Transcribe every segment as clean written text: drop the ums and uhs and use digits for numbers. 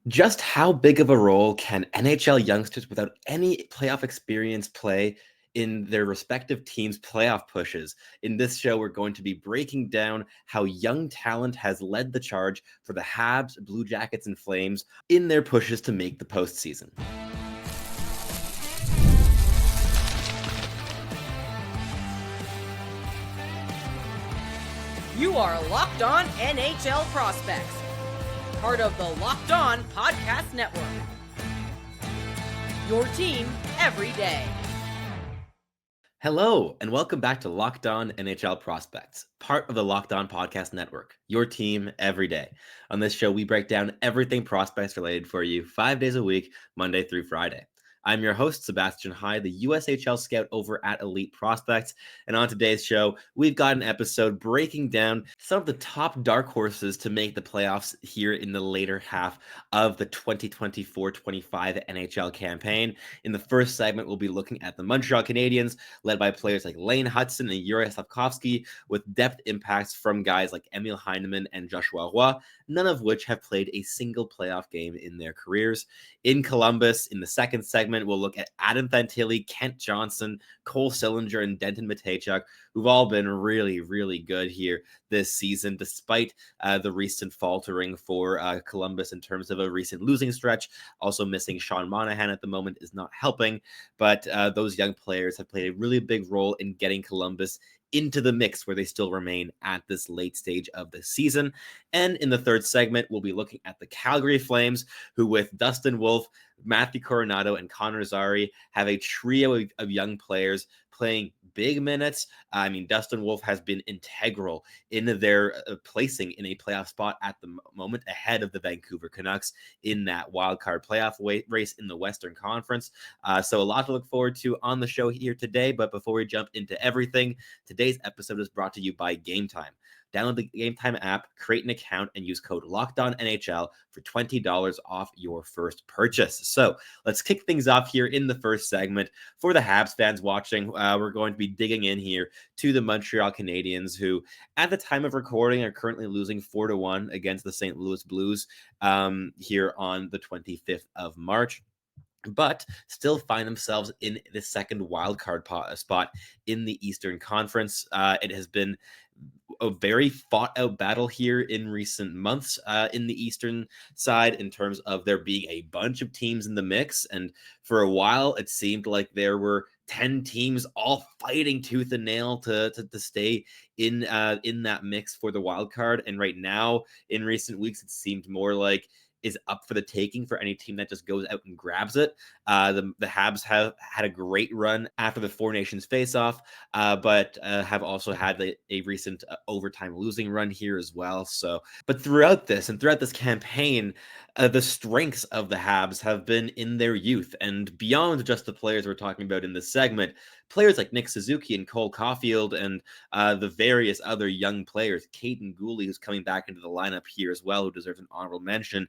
Just how big of a role can NHL youngsters without any playoff experience play in their respective teams' playoff pushes? In this show, we're going to be breaking down how young talent has led the charge for the Habs, Blue Jackets, and Flames in their pushes to make the postseason. You are Locked On NHL Prospects, part of the Locked On Podcast Network. Your team every day. Hello, and welcome back to Locked On NHL Prospects, part of the Locked On Podcast Network, your team every day. On this show, we break down everything prospects related for you 5 days a week, Monday through Friday. I'm your host, Sebastian High, the USHL scout over at Elite Prospects. And on today's show, we've got an episode breaking down some of the top dark horses to make the playoffs here in the later half of the 2024-25 NHL campaign. In the first segment, we'll be looking at the Montreal Canadiens, led by players like Hutson and Juraj Slafkovsky, with depth impacts from guys like Emil Heineman and Joshua Roy, none of which have played a single playoff game in their careers. In Columbus, in the second segment, we'll look at Adam Fantilli, Kent Johnson, Cole Sillinger, and Denton Matejchuk, who've all been really, really good here this season, despite the recent faltering for Columbus in terms of a recent losing stretch. Also missing Sean Monahan at the moment is not helping, but those young players have played a really big role in getting Columbus into the mix where they still remain at this late stage of the season. And in the third segment, we'll be looking at the Calgary Flames, who with Dustin Wolf, Matthew Coronato, and Connor Zary have a trio of young players playing big minutes. I mean, Dustin Wolf has been integral in their placing in a playoff spot at the moment, ahead of the Vancouver Canucks in that wildcard playoff race in the Western Conference. So a lot to look forward to on the show here today. But before we jump into everything, today's episode is brought to you by Game Time. Download the Game Time app, create an account, and use code LOCKEDONNHL for $20 off your first purchase. So let's kick things off here in the first segment. For the Habs fans watching, we're going to be digging in here to the Montreal Canadiens, who at the time of recording are currently losing 4-1 against the St. Louis Blues here on the 25th of March, but still find themselves in the second wildcard spot in the Eastern Conference. It has been a very fought out battle here in recent months in the Eastern side, in terms of there being a bunch of teams in the mix. And for a while, it seemed like there were 10 teams all fighting tooth and nail to stay in that mix for the wild card. And right now, in recent weeks, it seemed more like is up for the taking for any team that just goes out and grabs it. The Habs have had a great run after the Four Nations face-off, but have also had a recent overtime losing run here as well. So, but throughout this campaign, the strengths of the Habs have been in their youth, and beyond just the players we're talking about in this segment, players like Nick Suzuki and Cole Caulfield, and the various other young players, Caden Guhle, who's coming back into the lineup here as well, who deserves an honorable mention.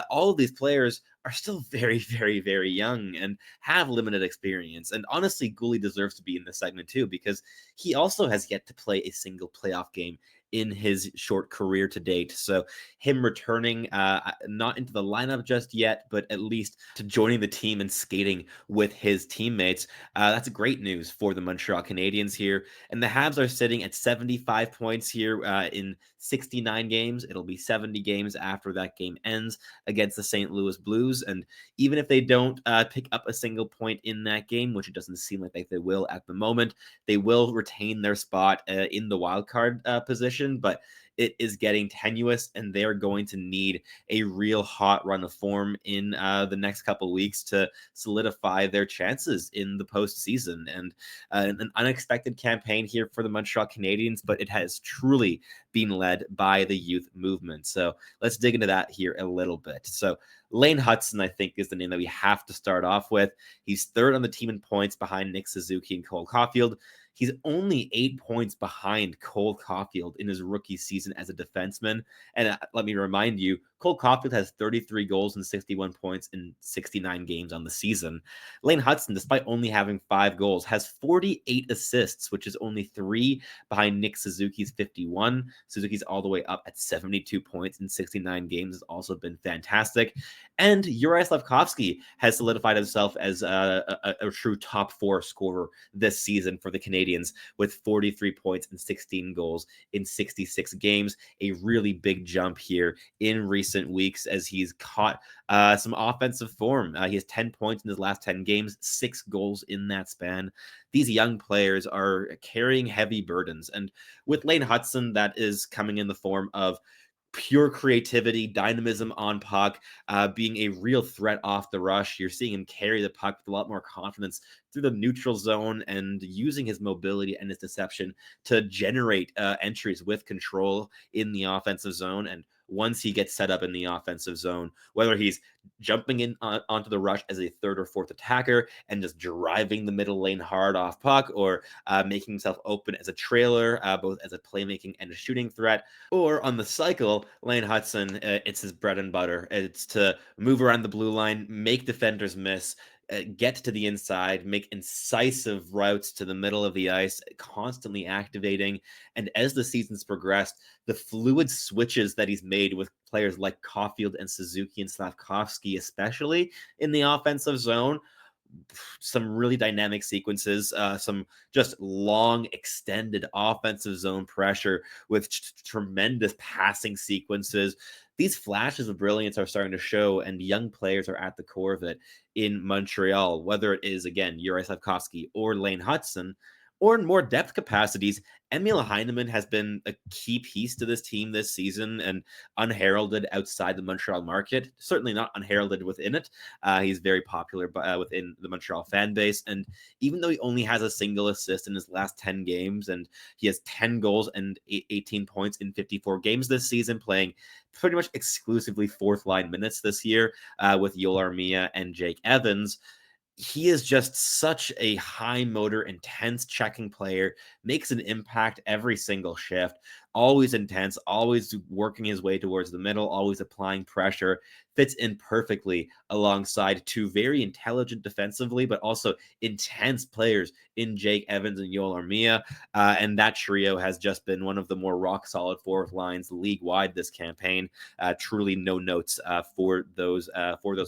All of these players are still very, very, very young and have limited experience. And honestly, Guhle deserves to be in this segment too, because he also has yet to play a single playoff game in his short career to date. So him returning, not into the lineup just yet, but at least to joining the team and skating with his teammates, that's great news for the Montreal Canadiens here. And the Habs are sitting at 75 points here in 69 games. It'll be 70 games after that game ends against the St. Louis Blues. And even if they don't pick up a single point in that game, which it doesn't seem like they will at the moment, they will retain their spot in the wild card position. But it is getting tenuous, and they're going to need a real hot run of form in the next couple of weeks to solidify their chances in the postseason. And an unexpected campaign here for the Montreal Canadiens, but it has truly been led by the youth movement. So let's dig into that here a little bit. So Hutson, I think, is the name that we have to start off with. He's third on the team in points behind Nick Suzuki and Cole Caulfield. He's only 8 points behind Cole Caulfield in his rookie season as a defenseman. And let me remind you, Cole Caulfield has 33 goals and 61 points in 69 games on the season. Lane Hutson, despite only having 5 goals, has 48 assists, which is only 3 behind Nick Suzuki's 51. Suzuki's all the way up at 72 points in 69 games, has also been fantastic. And Juraj Slafkovsky has solidified himself as a true top 4 scorer this season for the Canadiens with 43 points and 16 goals in 66 games. A really big jump here in recent weeks as he's caught some offensive form. He has 10 points in his last 10 games, 6 goals in that span. These young players are carrying heavy burdens. And with Lane Hutson, that is coming in the form of pure creativity, dynamism on puck, being a real threat off the rush. You're seeing him carry the puck with a lot more confidence through the neutral zone and using his mobility and his deception to generate entries with control in the offensive zone. And once he gets set up in the offensive zone, whether he's jumping in onto the rush as a third or fourth attacker and just driving the middle lane hard off puck, or making himself open as a trailer, both as a playmaking and a shooting threat, or on the cycle, Lane Hutson, it's his bread and butter. It's to move around the blue line, make defenders miss, get to the inside, make incisive routes to the middle of the ice, constantly activating. And as the season's progressed, the fluid switches that he's made with players like Caulfield and Suzuki and Slafkovsky, especially in the offensive zone, some really dynamic sequences, some just long, extended offensive zone pressure with tremendous passing sequences. These flashes of brilliance are starting to show, and young players are at the core of it in Montreal, whether it is, again, Juraj Slafkovsky or Lane Hutson, or in more depth capacities. Emil Heineman has been a key piece to this team this season and unheralded outside the Montreal market. Certainly not unheralded within it. He's very popular within the Montreal fan base. And even though he only has a single assist in his last 10 games, and he has 10 goals and 18 points in 54 games this season, playing pretty much exclusively fourth line minutes this year with Yoel Armia and Jake Evans, he is just such a high motor, intense checking player, makes an impact every single shift, always intense, always working his way towards the middle, always applying pressure, fits in perfectly alongside two very intelligent defensively, but also intense players in Jake Evans and Yoel Armia. And that trio has just been one of the more rock solid fourth lines league wide this campaign. Truly no notes for those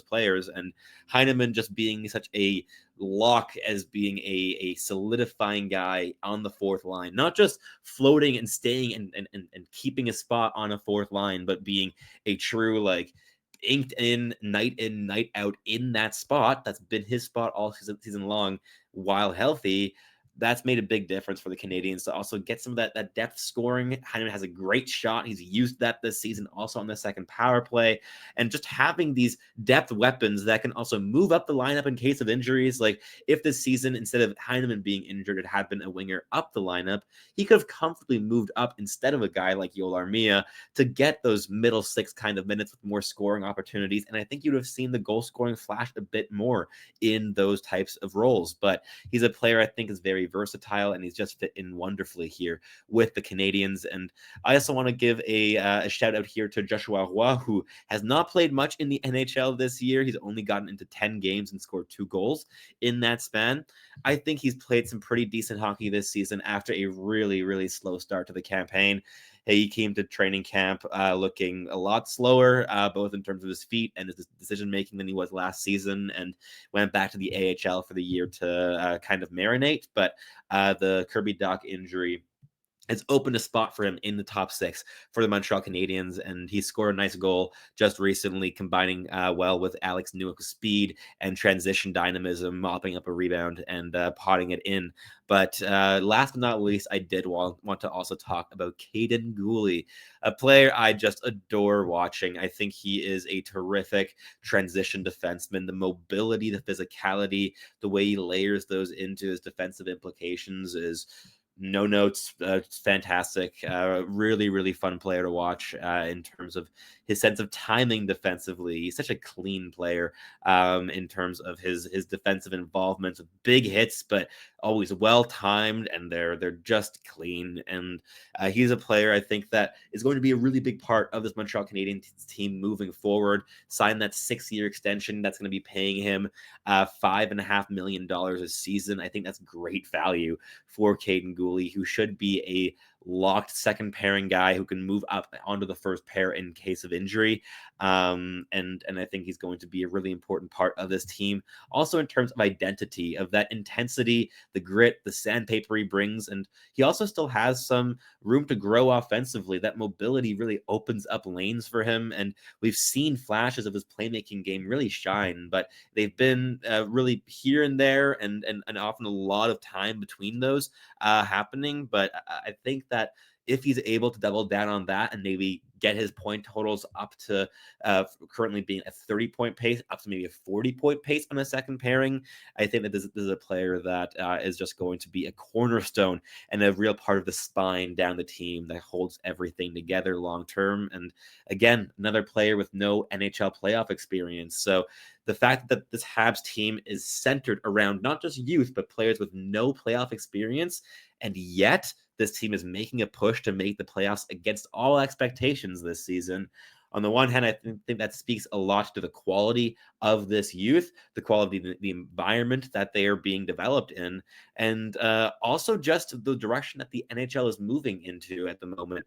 players. And Heineman just being such a lock as being a solidifying guy on the fourth line, not just floating and staying and keeping a spot on a fourth line, but being a true, like, inked in, night out in that spot. That's been his spot all season long while healthy. That's made a big difference for the Canadiens to also get some of that depth scoring. Heineman has a great shot. He's used that this season also on the second power play. And just having these depth weapons that can also move up the lineup in case of injuries. Like, if this season, instead of Heineman being injured, it had been a winger up the lineup, he could have comfortably moved up instead of a guy like Yoel Armia to get those middle six kind of minutes with more scoring opportunities. And I think you'd have seen the goal scoring flash a bit more in those types of roles. But he's a player I think is very versatile, and he's just fit in wonderfully here with the Canadiens. And I also want to give a shout out here to Joshua Roy, who has not played much in the NHL this year. He's only gotten into 10 games and scored 2 goals in that span. I think he's played some pretty decent hockey this season after a really, really slow start to the campaign. He came to training camp looking a lot slower, both in terms of his feet and his decision-making than he was last season, and went back to the AHL for the year to kind of marinate. But the Kirby Dach injury has opened a spot for him in the top 6 for the Montreal Canadiens, and he scored a nice goal just recently, combining well with Alex Newhook's speed and transition dynamism, mopping up a rebound and potting it in. But last but not least, I did want to also talk about Kaiden Guhle, a player I just adore watching. I think he is a terrific transition defenseman. The mobility, the physicality, the way he layers those into his defensive implications is no notes, fantastic. Really, really fun player to watch in terms of his sense of timing defensively. He's such a clean player in terms of his defensive involvements with big hits, but always well timed, and they're just clean. And he's a player I think that is going to be a really big part of this Montreal Canadiens team moving forward. Signed that 6-year extension that's going to be paying him $5.5 million a season. I think that's great value for Caden Guhle, who should be a locked second pairing guy who can move up onto the first pair in case of injury. And I think he's going to be a really important part of this team. Also in terms of identity, of that intensity, the grit, the sandpaper he brings, and he also still has some room to grow offensively. That mobility really opens up lanes for him, and we've seen flashes of his playmaking game really shine, but they've been really here and there, and often a lot of time between those happening. But I think that if he's able to double down on that and maybe get his point totals up to currently being a 30-point pace, up to maybe a 40-point pace on a second pairing, I think that this is a player that is just going to be a cornerstone and a real part of the spine down the team that holds everything together long term. And again, another player with no NHL playoff experience. So the fact that this Habs team is centered around not just youth, but players with no playoff experience, and yet this team is making a push to make the playoffs against all expectations this season. On the one hand, I think that speaks a lot to the quality of this youth, the quality of the environment that they are being developed in, and also just the direction that the NHL is moving into at the moment.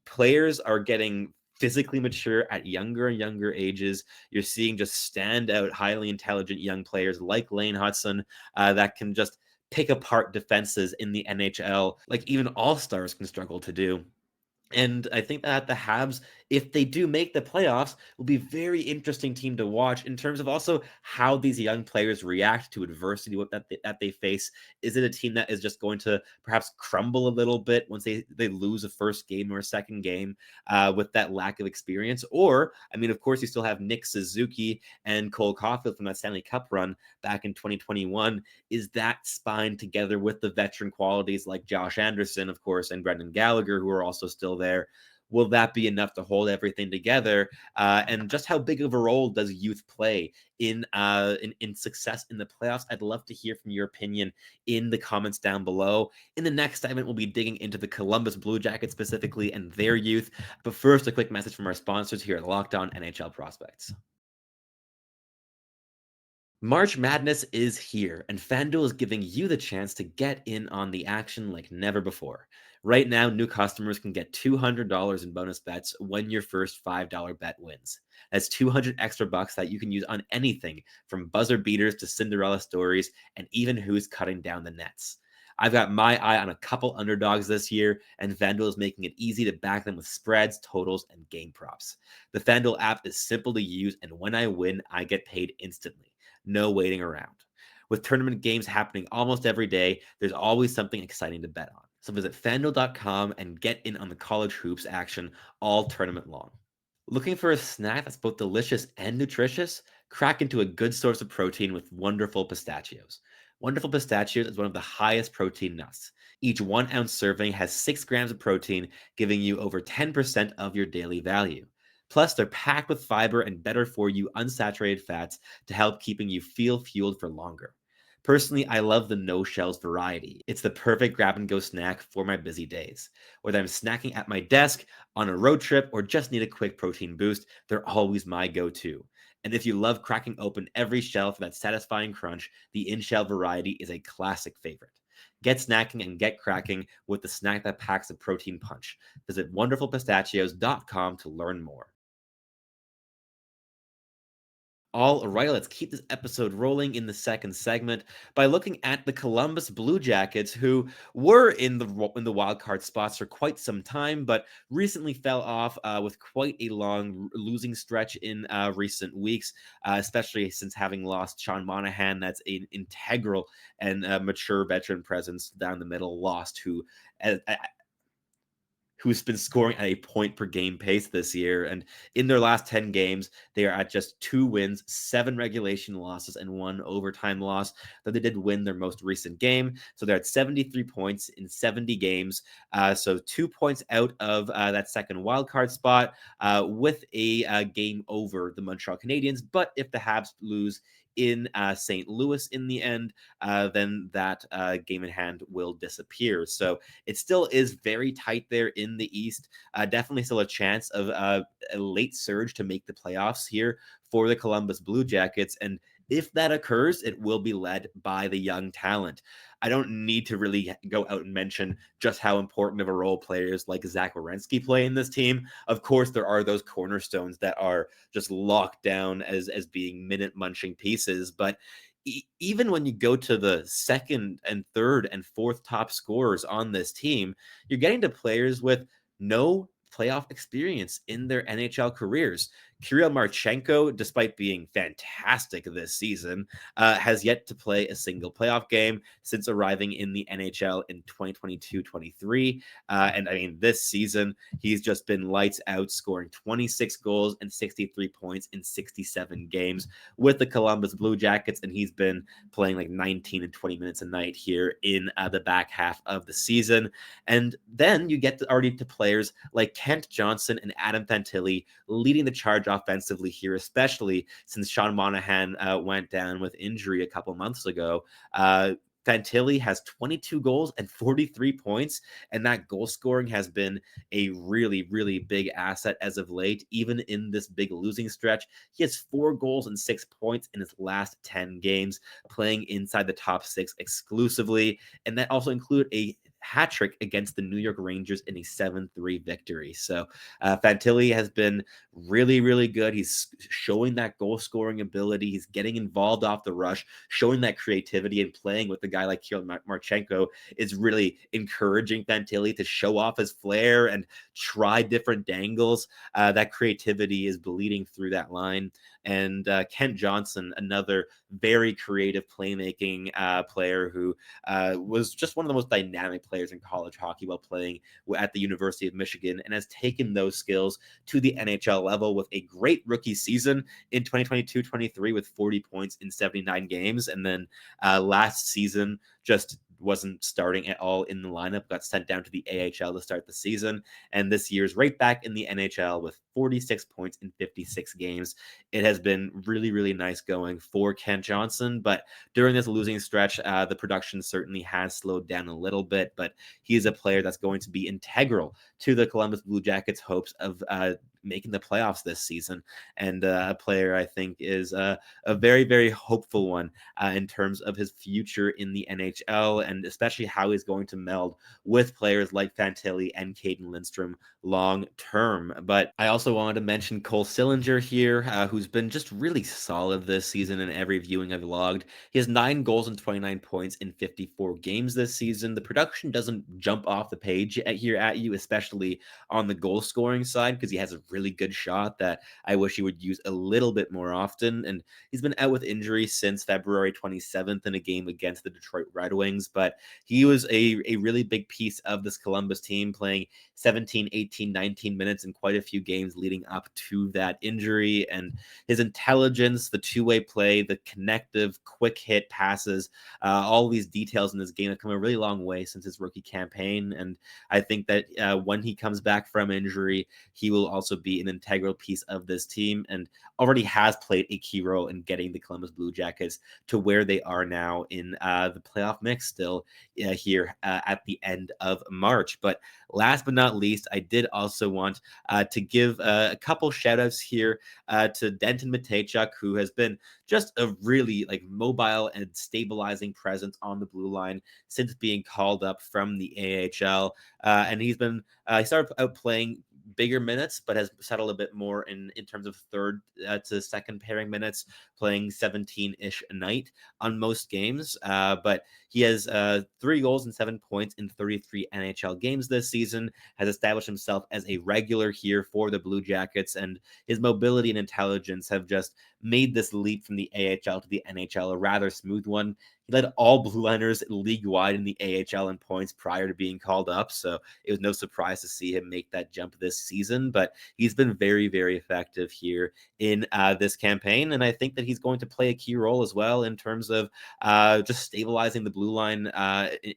Players are getting physically mature at younger and younger ages. You're seeing just standout, highly intelligent young players like Lane Hutson that can just pick apart defenses in the NHL, like even all-stars can struggle to do. And I think that the Habs, if they do make the playoffs, will be a very interesting team to watch in terms of also how these young players react to adversity that they face. Is it a team that is just going to perhaps crumble a little bit once they lose a first game or a second game with that lack of experience? Or, I mean, of course, you still have Nick Suzuki and Cole Caulfield from that Stanley Cup run back in 2021. Is that spine together with the veteran qualities like Josh Anderson, of course, and Brendan Gallagher, who are also still there? Will that be enough to hold everything together? And just how big of a role does youth play in success in the playoffs? I'd love to hear from your opinion in the comments down below. In the next segment, we'll be digging into the Columbus Blue Jackets specifically and their youth. But first, a quick message from our sponsors here at Locked On NHL Prospects. March Madness is here, and FanDuel is giving you the chance to get in on the action like never before. Right now, new customers can get $200 in bonus bets when your first $5 bet wins. That's 200 extra bucks that you can use on anything from buzzer beaters to Cinderella stories and even who's cutting down the nets. I've got my eye on a couple underdogs this year, and FanDuel is making it easy to back them with spreads, totals, and game props. The FanDuel app is simple to use, and when I win, I get paid instantly. No waiting around. With tournament games happening almost every day, there's always something exciting to bet on. So visit FanDuel.com and get in on the college hoops action all tournament long. Looking for a snack that's both delicious and nutritious? Crack into a good source of protein with Wonderful Pistachios. Wonderful Pistachios is one of the highest protein nuts. Each 1 ounce serving has 6 grams of protein, giving you over 10% of your daily value. Plus, they're packed with fiber and better for you unsaturated fats to help keeping you feel fueled for longer. Personally, I love the no shells variety. It's the perfect grab and go snack for my busy days. Whether I'm snacking at my desk, on a road trip, or just need a quick protein boost, they're always my go-to. And if you love cracking open every shell for that satisfying crunch, the in-shell variety is a classic favorite. Get snacking and get cracking with the snack that packs a protein punch. Visit wonderfulpistachios.com to learn more. All right, let's keep this episode rolling in the second segment by looking at the Columbus Blue Jackets, who were in the wild card spots for quite some time, but recently fell off with quite a long losing stretch in recent weeks, especially since having lost Sean Monahan. That's an integral and mature veteran presence down the middle. Lost who's been scoring at a point per game pace this year. And in their last 10 games, they are at just 2 wins, 7 regulation losses, and 1 overtime loss. Though they did win their most recent game. So they're at 73 points in 70 games. So 2 points out of that second wildcard spot with a game over the Montreal Canadiens. But if the Habs lose in St. Louis in the end, then that game in hand will disappear. So it still is very tight there in the East. Definitely still a chance of a late surge to make the playoffs here for the Columbus Blue Jackets. And if that occurs, it will be led by the young talent. I don't need to really go out and mention just how important of a role players like Zach Werenski play in this team. Of course, there are those cornerstones that are just locked down as being minute munching pieces, but even when you go to the second and third and fourth top scorers on this team, you're getting to players with no playoff experience in their NHL careers. Kirill Marchenko, despite being fantastic this season, has yet to play a single playoff game since arriving in the NHL in 2022-23. And I mean, this season, he's just been lights out, scoring 26 goals and 63 points in 67 games with the Columbus Blue Jackets. And he's been playing like 19 and 20 minutes a night here in the back half of the season. And then you get already to players like Kent Johnson and Adam Fantilli leading the charge offensively here, especially since Sean Monahan went down with injury a couple months ago. Fantilli has 22 goals and 43 points, and that goal scoring has been a really, really big asset as of late, even in this big losing stretch. He has 4 goals and 6 points in his last 10 games, playing inside the top 6 exclusively, and that also include a hat trick against the New York Rangers in a 7-3 victory. So Fantilli has been really, really good. He's showing that goal scoring ability. He's getting involved off the rush, showing that creativity, and playing with a guy like Kirill Marchenko is really encouraging Fantilli to show off his flair and try different dangles. That creativity is bleeding through that line. And Kent Johnson, another very creative playmaking player who was just one of the most dynamic players in college hockey while playing at the University of Michigan, and has taken those skills to the NHL level with a great rookie season in 2022-23 with 40 points in 79 games. And then last season just wasn't starting at all in the lineup, got sent down to the AHL to start the season. And this year's right back in the NHL with 46 points in 56 games. It has been really, really nice going for Kent Johnson. But during this losing stretch, the production certainly has slowed down a little bit. But he is a player that's going to be integral to the Columbus Blue Jackets' hopes of making the playoffs this season, and a player I think is a very, very hopeful one in terms of his future in the NHL, and especially how he's going to meld with players like Fantilli and Caden Lindstrom long term. But I also wanted to mention Cole Sillinger here, who's been just really solid this season in every viewing I've logged. He has 9 goals and 29 points in 54 games this season. The production doesn't jump off the page here at you, especially on the goal scoring side, because he has a really good shot that I wish he would use a little bit more often. And he's been out with injury since February 27th in a game against the Detroit Red Wings, but he was a really big piece of this Columbus team, playing 17, 18, 19 minutes in quite a few games leading up to that injury. And his intelligence, the two-way play, the connective, quick hit passes, all these details in this game have come a really long way since his rookie campaign. And I think that when he comes back from injury, he will also be an integral piece of this team, and already has played a key role in getting the Columbus Blue Jackets to where they are now in the playoff mix still here at the end of March. But last but not least, I did also want to give a couple shout outs here to Denton Matejchuk, who has been just a really mobile and stabilizing presence on the blue line since being called up from the AHL. And he's been, he started out playing bigger minutes, but has settled a bit more in terms of third to second pairing minutes, playing 17-ish a night on most games. But he has 3 goals and 7 points in 33 NHL games this season, has established himself as a regular here for the Blue Jackets, and his mobility and intelligence have just made this leap from the AHL to the NHL a rather smooth one. He led all blue liners league-wide in the AHL in points prior to being called up, so it was no surprise to see him make that jump this season, but he's been very, very effective here in this campaign, and I think that he's going to play a key role as well in terms of just stabilizing the blue line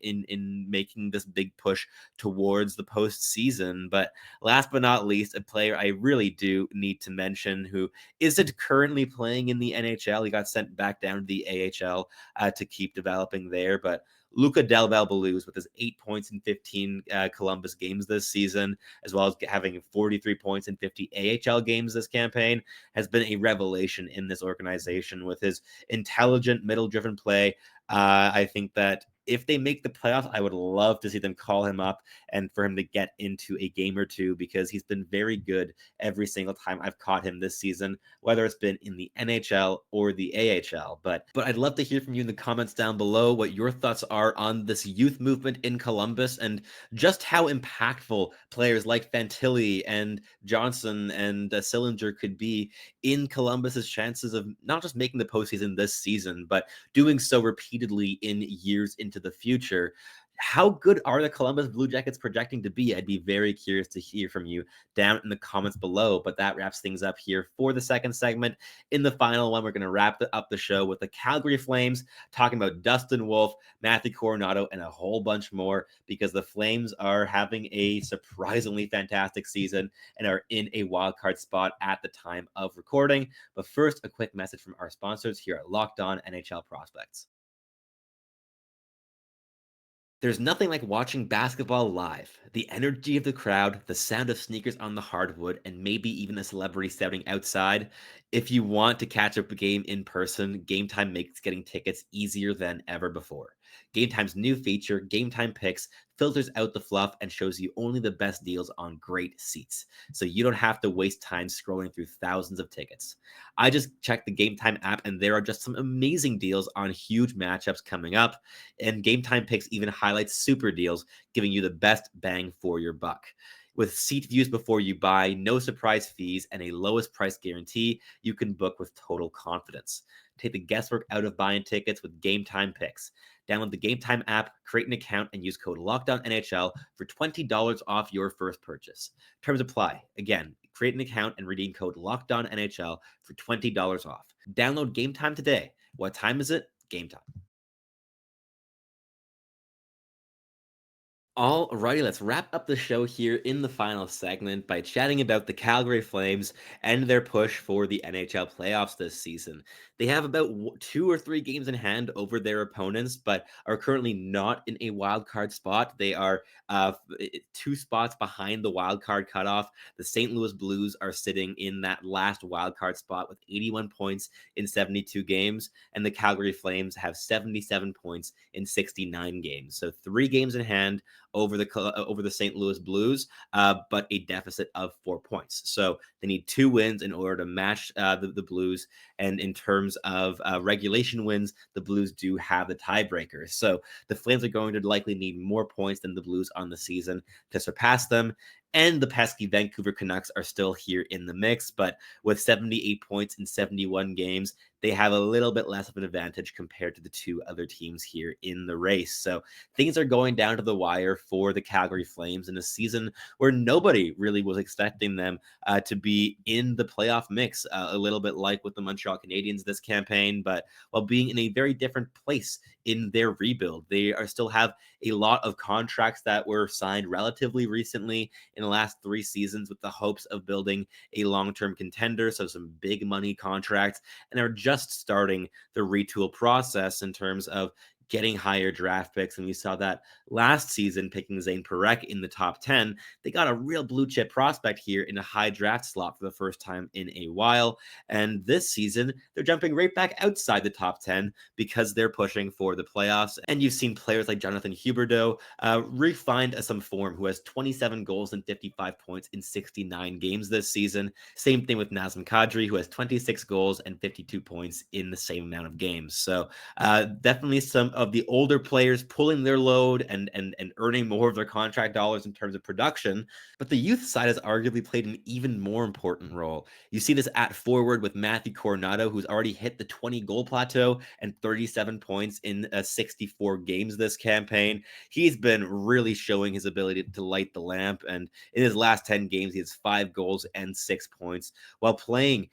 in making this big push towards the postseason. But last but not least, a player I really do need to mention who isn't currently playing in the NHL. He got sent back down to the AHL to keep developing there, but Luca Del Belbelouz with his 8 points in 15 Columbus games this season, as well as having 43 points in 50 AHL games this campaign, has been a revelation in this organization with his intelligent, middle-driven play. I think that if they make the playoffs, I would love to see them call him up and for him to get into a game or two, because he's been very good every single time I've caught him this season, whether it's been in the NHL or the AHL. But I'd love to hear from you in the comments down below what your thoughts are on this youth movement in Columbus and just how impactful players like Fantilli and Johnson and SIllinger could be in Columbus's chances of not just making the postseason this season, but doing so repeatedly in years into the future. How good are the Columbus Blue Jackets projecting to be? I'd be very curious to hear from you down in the comments below. But that wraps things up here for the second segment. In the final one, we're going to wrap up the show with the Calgary Flames, talking about Dustin Wolf, Matthew Coronato, and a whole bunch more, because the Flames are having a surprisingly fantastic season and are in a wild card spot at the time of recording. But first, a quick message from our sponsors here at Locked On NHL Prospects. There's nothing like watching basketball live. The energy of the crowd, the sound of sneakers on the hardwood, and maybe even a celebrity shouting outside. If you want to catch up a game in person, Game Time makes getting tickets easier than ever before. Game Time's new feature, Game Time Picks, filters out the fluff and shows you only the best deals on great seats, so you don't have to waste time scrolling through thousands of tickets. I just checked the Game Time app, and there are just some amazing deals on huge matchups coming up, and Game Time Picks even highlights super deals, giving you the best bang for your buck. With seat views before you buy, no surprise fees, and a lowest price guarantee, you can book with total confidence. Take the guesswork out of buying tickets with Game Time Picks. Download the Game Time app, create an account, and use code LOCKEDONNHL for $20 off your first purchase. Terms apply. Again, create an account and redeem code LOCKEDONNHL for $20 off. Download Game Time today. What time is it? Game time. Alrighty, let's wrap up the show here in the final segment by chatting about the Calgary Flames and their push for the NHL playoffs this season. They have about 2 or 3 games in hand over their opponents, but are currently not in a wild card spot. They are 2 spots behind the wild card cutoff. The St. Louis Blues are sitting in that last wild card spot with 81 points in 72 games, and the Calgary Flames have 77 points in 69 games. So 3 games in hand over the St. Louis Blues, but a deficit of 4 points. So they need 2 wins in order to match the Blues. And in terms of regulation wins, the Blues do have the tiebreaker. So the Flames are going to likely need more points than the Blues on the season to surpass them. And the pesky Vancouver Canucks are still here in the mix, but with 78 points in 71 games, they have a little bit less of an advantage compared to the 2 other teams here in the race. So things are going down to the wire for the Calgary Flames in a season where nobody really was expecting them to be in the playoff mix, a little bit like with the Montreal Canadiens this campaign, but while being in a very different place in their rebuild. They still have a lot of contracts that were signed relatively recently in the last 3 seasons with the hopes of building a long-term contender, so some big money contracts, and are just starting the retool process in terms of getting higher draft picks. And we saw that last season, picking Zane Parekh in the top 10. They got a real blue chip prospect here in a high draft slot for the first time in a while. And this season, they're jumping right back outside the top 10 because they're pushing for the playoffs. And you've seen players like Jonathan Huberdeau re-find some form, who has 27 goals and 55 points in 69 games this season. Same thing with Nazem Kadri, who has 26 goals and 52 points in the same amount of games. So definitely some of the older players pulling their load and earning more of their contract dollars in terms of production. But the youth side has arguably played an even more important role. You see this at forward with Matthew Coronato, who's already hit the 20 goal plateau and 37 points in 64 games this campaign. He's been really showing his ability to light the lamp. And in his last 10 games, he has 5 goals and 6 points while playing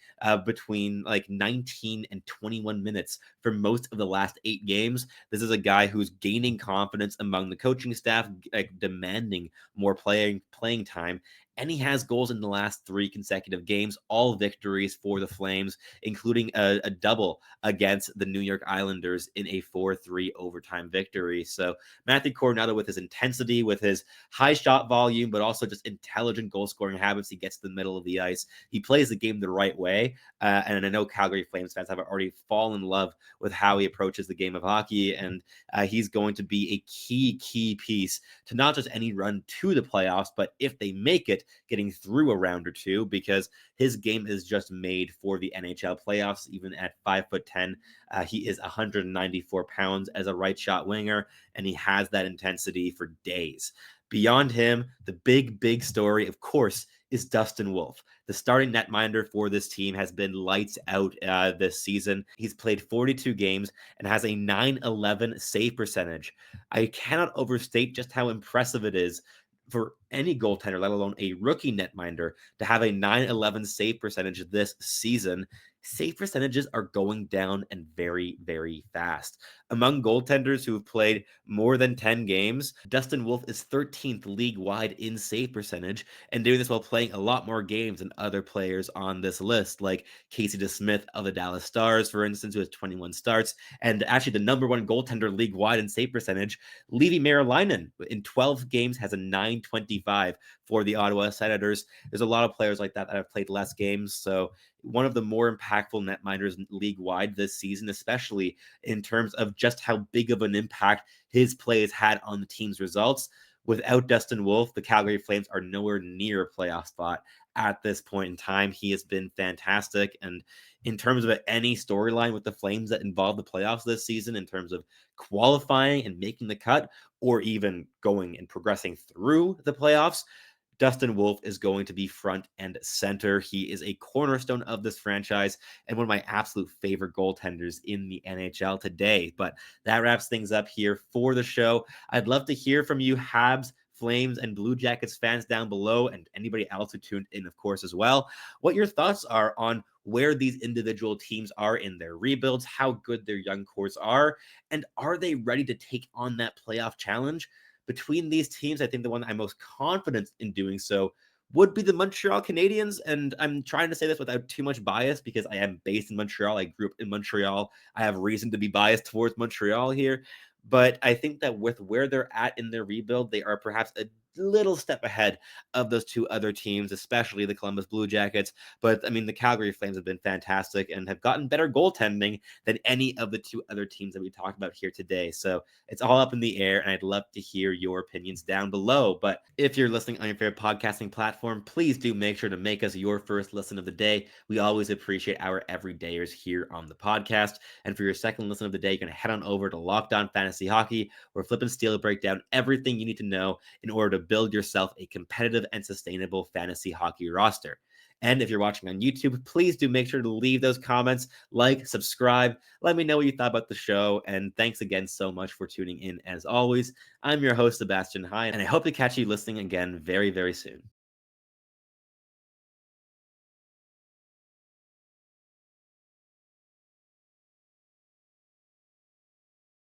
between like 19 and 21 minutes for most of the last 8 games. This is a guy who's gaining confidence among the coaching staff, like demanding more playing time. And he has goals in the last 3 consecutive games, all victories for the Flames, including a double against the New York Islanders in a 4-3 overtime victory. So Matthew Coronato, with his intensity, with his high shot volume, but also just intelligent goal scoring habits, he gets to the middle of the ice. He plays the game the right way. And I know Calgary Flames fans have already fallen in love with how he approaches the game of hockey. And he's going to be a key piece to not just any run to the playoffs, but if they make it, getting through a round or two, because his game is just made for the NHL playoffs. Even at 5'10", he is 194 pounds as a right shot winger, and he has that intensity for days. Beyond him, the big story, of course, is Dustin Wolf. The starting netminder for this team has been lights out this season. He's played 42 games and has a .911 save percentage. I cannot overstate just how impressive it is for any goaltender, let alone a rookie netminder, to have a .911 save percentage this season. Save percentages are going down and very fast. Among goaltenders who have played more than 10 games, Dustin Wolf is 13th league-wide in save percentage, and doing this while playing a lot more games than other players on this list, like Casey DeSmith of the Dallas Stars, for instance, who has 21 starts, and actually the number one goaltender league-wide in save percentage, Leevi Meriläinen, in 12 games has a .925 for the Ottawa Senators. There's a lot of players like that have played less games, so one of the more impactful netminders league-wide this season, especially in terms of just how big of an impact his play has had on the team's results. Without Dustin Wolf, the Calgary Flames are nowhere near a playoff spot at this point in time. He has been fantastic. And in terms of any storyline with the Flames that involve the playoffs this season, in terms of qualifying and making the cut, or even going and progressing through the playoffs, Dustin Wolf is going to be front and center. He is a cornerstone of this franchise and one of my absolute favorite goaltenders in the NHL today. But that wraps things up here for the show. I'd love to hear from you, Habs, Flames, and Blue Jackets fans down below, and anybody else who tuned in, of course, as well, what your thoughts are on where these individual teams are in their rebuilds, how good their young cores are, and are they ready to take on that playoff challenge? Between these teams, I think the one I'm most confident in doing so would be the Montreal Canadiens. And I'm trying to say this without too much bias because I am based in Montreal. I grew up in Montreal. I have reason to be biased towards Montreal here. But I think that with where they're at in their rebuild, they are perhaps a little step ahead of those two other teams, especially the Columbus Blue Jackets. But I mean, the Calgary Flames have been fantastic and have gotten better goaltending than any of the two other teams that we talked about here today. So it's all up in the air, and I'd love to hear your opinions down below. But if you're listening on your favorite podcasting platform, please do make sure to make us your first listen of the day. We always appreciate our everydayers here on the podcast. And for your second listen of the day, you're going to head on over to Locked On Fantasy Hockey, where Flip and Steele break down everything you need to know in order to build yourself a competitive and sustainable fantasy hockey roster. And if you're watching on YouTube, please do make sure to leave those comments, like, subscribe, let me know what you thought about the show. And thanks again so much for tuning in. As always, I'm your host, Sebastian High, and I hope to catch you listening again very soon.